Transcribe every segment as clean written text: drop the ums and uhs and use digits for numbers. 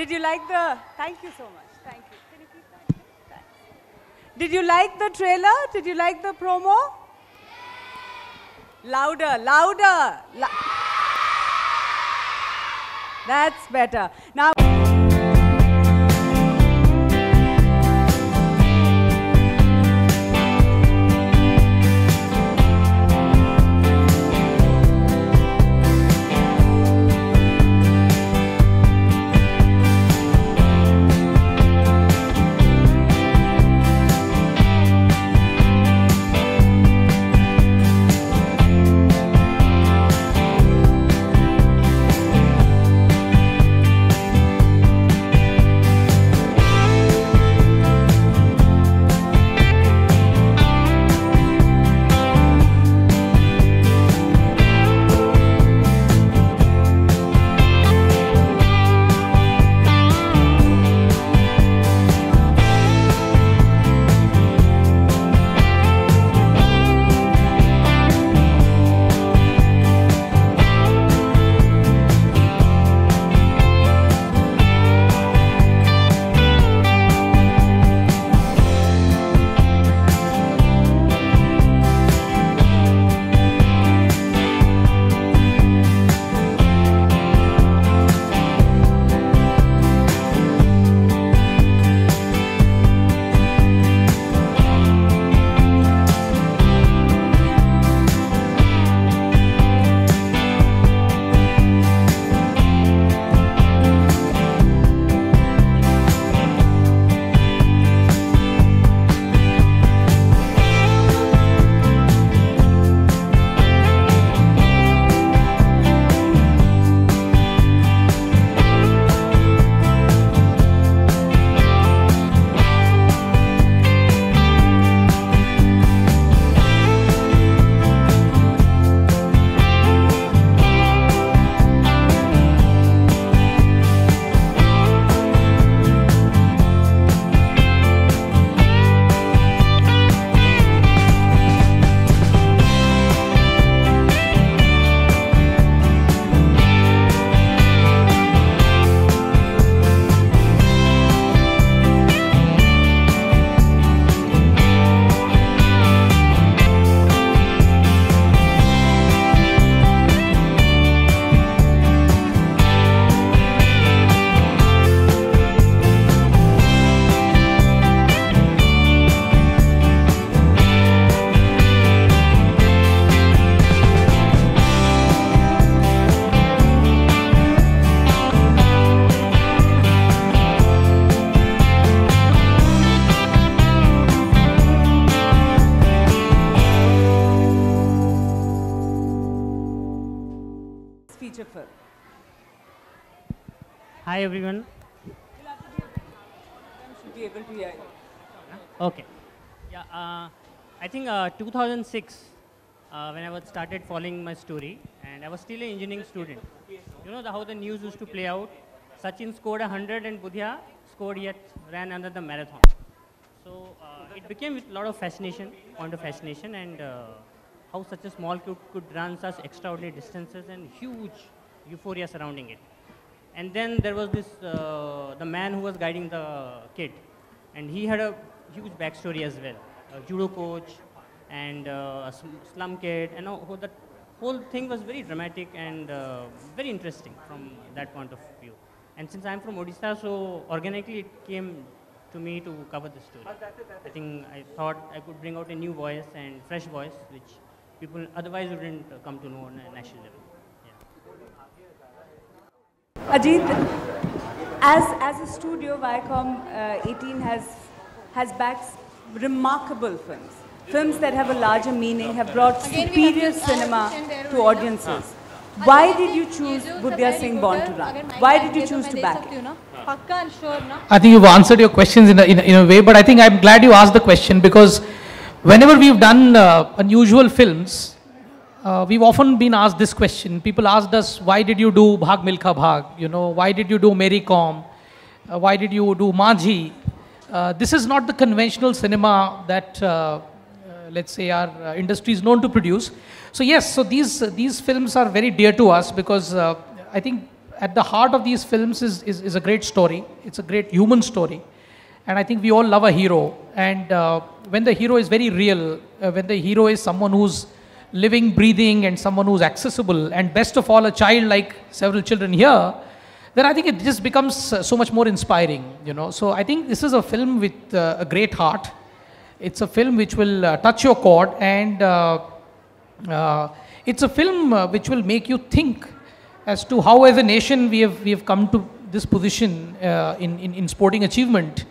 Did you like the... Thank you so much. Thank you. Can you keep that? Thanks. Did you like the trailer? Did you like the promo? Louder, louder. That's better. Now... feature film. Hi everyone. Should be able to hear you. Okay. Yeah, I think 2006 when I was started following my story, and I was still an engineering student. You know how the news used to play out. Sachin scored 100 and Budhiya scored yet ran under the marathon. So it became with a lot of fascination, point of fascination, and how such a small kid could run such extraordinary distances and huge euphoria surrounding it. And then there was this, the man who was guiding the kid, and he had a huge backstory as well. A judo coach and a slum kid, and that whole thing was very dramatic and very interesting from that point of view. And since I'm from Odisha, so organically it came to me to cover the story. I think I thought I could bring out a new voice and fresh voice, which people otherwise wouldn't come to know on a national level. Yeah. Ajit, as a studio, Viacom 18 has backed remarkable films. Films that have a larger meaning, have brought superior cinema to audiences. Why did you choose Budhiya Singh Born to Run? Why did you choose to back it? I think you've answered your questions in a way, but I think I'm glad you asked the question, because whenever we've done unusual films, we've often been asked this question. People asked us, why did you do Bhag Milkha Bhag? You know, why did you do Mary Kom? Why did you do Majhi? This is not the conventional cinema that, let's say, our industry is known to produce. So yes, so these films are very dear to us, because I think at the heart of these films is a great story. It's a great human story. And I think we all love a hero. And when the hero is very real, when the hero is someone who's living, breathing, and someone who's accessible, and best of all, a child like several children here, then I think it just becomes so much more inspiring, you know. So I think this is a film with a great heart. It's a film which will touch your chord, and it's a film which will make you think as to how as a nation we have come to this position in sporting achievement,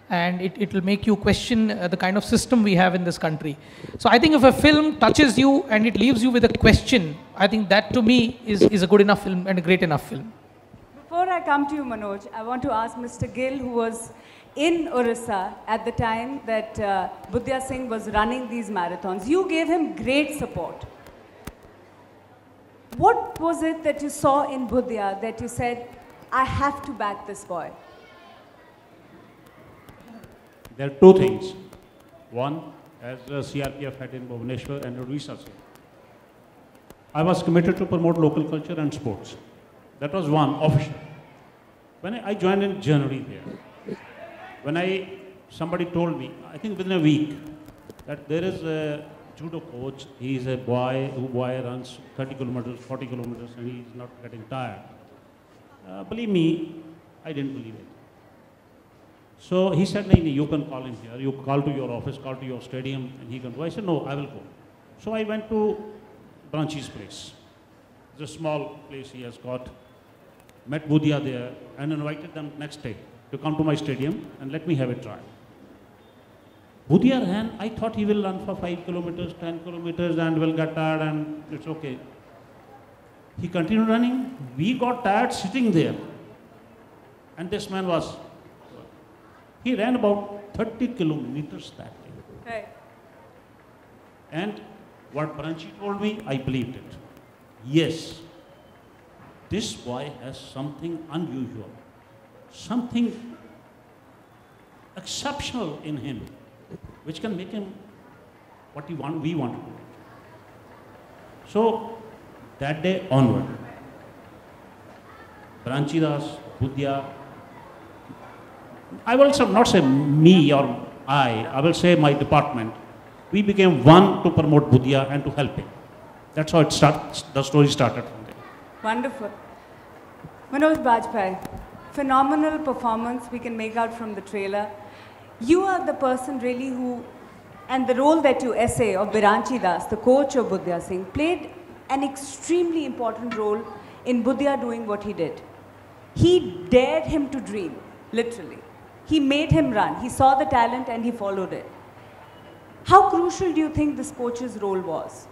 and it will make you question the kind of system we have in this country. So I think if a film touches you and it leaves you with a question, I think that to me is a good enough film and a great enough film. Before I come to you, Manoj, I want to ask Mr. Gill, who was in Orissa at the time that Budhiya Singh was running these marathons. You gave him great support. What was it that you saw in Budhiya that you said, I have to back this boy? There are two things. One, as CRPF head in Bhubaneswar and Orissa, I was committed to promote local culture and sports. That was one, official. When I joined in January there, when somebody told me, I think within a week, that there is a judo coach, he is a boy who runs 30 kilometers, 40 kilometers, and he is not getting tired. Believe me, I didn't believe it. So he said, no, you can call him here, you call to your office, call to your stadium, and he can go. I said, no, I will go. So I went to Branchi's place. It's a small place he has got. Met Budhiya there and invited them next day to come to my stadium and let me have a try. Budhiya ran, I thought he will run for 5 kilometers, 10 kilometers and will get tired and it's okay. He continued running. We got tired sitting there. And this man he ran about 30 kilometers that day. Right. And what Branchi told me, I believed it. Yes, this boy has something unusual, something exceptional in him, which can make him what we want to do. So, that day onward, Branchi Das, Budhiya, I will not say me or I will say my department, we became one to promote Budhiya and to help him. That's how the story started from there. Wonderful. Manoj Bajpayee, phenomenal performance we can make out from the trailer. You are the person really who, and the role that you essay of Biranchi Das, the coach of Budhiya Singh, played an extremely important role in Budhiya doing what he did. He dared him to dream, literally. He made him run. He saw the talent and he followed it. How crucial do you think this coach's role was?